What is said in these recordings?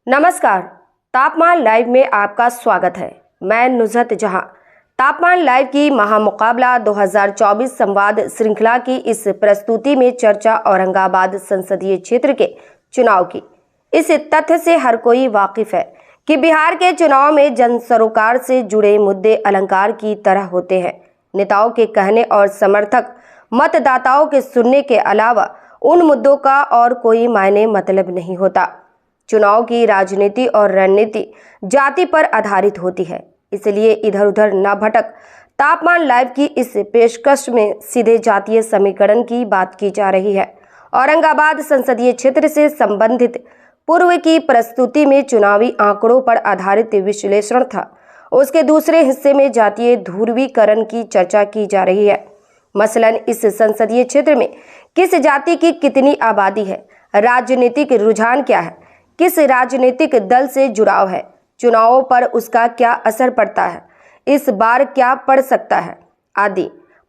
नमस्कार। तापमान लाइव में आपका स्वागत है। मैं नुज़हत जहां। तापमान लाइव की महामुकाबला 2024 संवाद श्रृंखला की इस प्रस्तुति में चर्चा औरंगाबाद संसदीय क्षेत्र के चुनाव की। इस तथ्य से हर कोई वाकिफ है कि बिहार के चुनाव में जन सरोकार से जुड़े मुद्दे अलंकार की तरह होते हैं। नेताओं के कहने और समर्थक मतदाताओं के सुनने के अलावा उन मुद्दों का और कोई मायने मतलब नहीं होता। चुनाव की राजनीति और रणनीति जाति पर आधारित होती है, इसलिए इधर उधर न भटक तापमान लाइव की इस पेशकश में सीधे जातीय समीकरण की बात की जा रही है। औरंगाबाद संसदीय क्षेत्र से संबंधित पूर्व की प्रस्तुति में चुनावी आंकड़ों पर आधारित विश्लेषण था। उसके दूसरे हिस्से में जातीय ध्रुवीकरण की चर्चा की जा रही है। मसलन इस संसदीय क्षेत्र में किस जाति की कितनी आबादी है, राजनीतिक रुझान क्या है, किस राजनीतिक दल से जुड़ाव है, चुनावों पर उसका क्या असर पड़ता है, इस बार क्या पड़ सकता है आदि।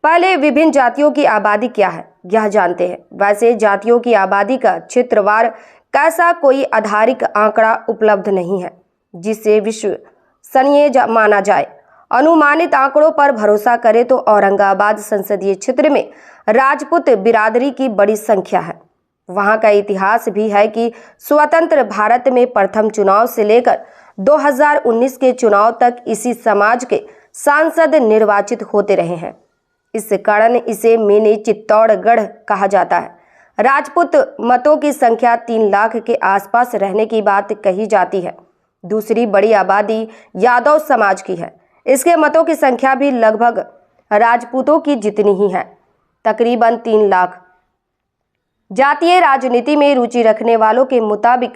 पहले विभिन्न जातियों की आबादी क्या है यह जानते हैं। वैसे जातियों की आबादी का क्षेत्रवार कैसा कोई आधारिक आंकड़ा उपलब्ध नहीं है जिससे विश्वसनीय माना जाए। अनुमानित आंकड़ों पर भरोसा करें तो औरंगाबाद संसदीय क्षेत्र में राजपूत बिरादरी की बड़ी संख्या है। वहां का इतिहास भी है कि स्वतंत्र भारत में प्रथम चुनाव से लेकर 2019 के चुनाव तक इसी समाज के सांसद निर्वाचित होते रहे हैं। इस कारण इसे मिनी चित्तौड़गढ़ कहा जाता है। राजपूत मतों की संख्या 3 लाख के आसपास रहने की बात कही जाती है। दूसरी बड़ी आबादी यादव समाज की है। इसके मतों की संख्या भी लगभग राजपूतों की जितनी ही है, तकरीबन 3 लाख। जातीय राजनीति में रुचि रखने वालों के मुताबिक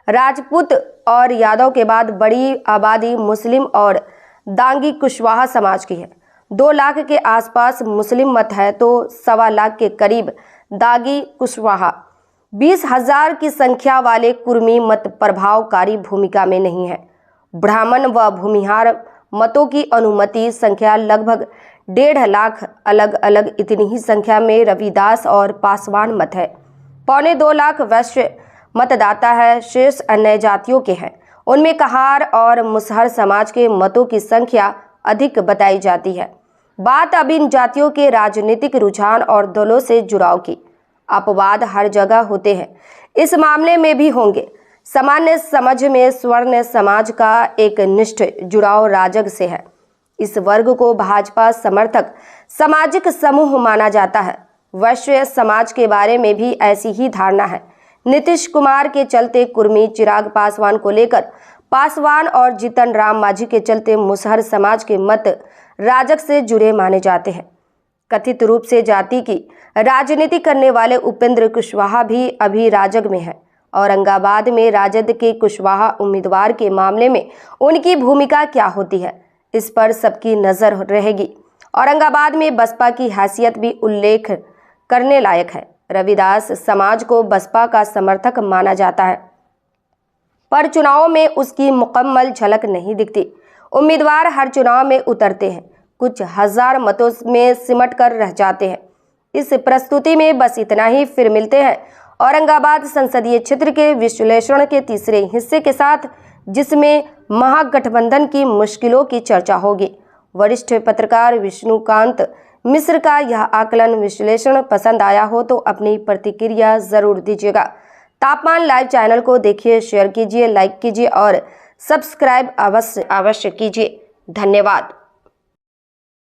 राजपूत और यादव के बाद बड़ी आबादी मुस्लिम और दांगी कुशवाहा समाज की है। 2 लाख के आसपास मुस्लिम मत है तो 1.25 लाख के करीब दागी कुशवाहा। 20,000 की संख्या वाले कुर्मी मत प्रभावकारी भूमिका में नहीं है। ब्राह्मण व भूमिहार मतों की अनुमति संख्या लगभग 1.5 लाख। अलग अलग इतनी ही संख्या में रविदास और पासवान मत है। 2.25 लाख वैश्य मतदाता है। शेष अन्य जातियों के हैं। उनमें कहार और मुसहर समाज के मतों की संख्या अधिक बताई जाती है। बात अब इन जातियों के राजनीतिक रुझान और दलों से जुड़ाव की। अपवाद हर जगह होते हैं, इस मामले में भी होंगे। सामान्य समझ में स्वर्ण समाज का एक निष्ठ जुड़ाव राजग से है। इस वर्ग को भाजपा समर्थक सामाजिक समूह माना जाता है। वैश्य समाज के बारे में भी ऐसी ही धारणा है। नीतीश कुमार के चलते कुर्मी, चिराग पासवान को लेकर पासवान और जीतन राम मांझी के चलते मुसहर समाज के मत राजग से जुड़े माने जाते हैं। कथित रूप से जाति की राजनीति करने वाले उपेंद्र कुशवाहा भी अभी राजग में है। औरंगाबाद में राजद के कुशवाहा उम्मीदवार के मामले में उनकी भूमिका क्या होती है, इस पर सबकी नजर रहेगी। औरंगाबाद में बसपा की हैसियत भी उल्लेख करने लायक है। रविदास समाज को बसपा का समर्थक माना जाता है, पर चुनाव में उसकी मुकम्मल झलक नहीं दिखती। उम्मीदवार हर चुनाव में उतरते हैं, कुछ हजार मतों में सिमट कर रह जाते हैं। इस प्रस्तुति में बस इतना ही। फिर मिलते हैं औरंगाबाद संसदीय क्षेत्र के विश्लेषण के तीसरे हिस्से के साथ, जिसमें महागठबंधन की मुश्किलों की चर्चा होगी। वरिष्ठ पत्रकार विष्णुकांत मिश्र का यह आकलन विश्लेषण पसंद आया हो तो अपनी प्रतिक्रिया जरूर दीजिएगा। तापमान लाइव चैनल को देखिए, शेयर कीजिए, लाइक कीजिए और सब्सक्राइब अवश्य कीजिए। धन्यवाद।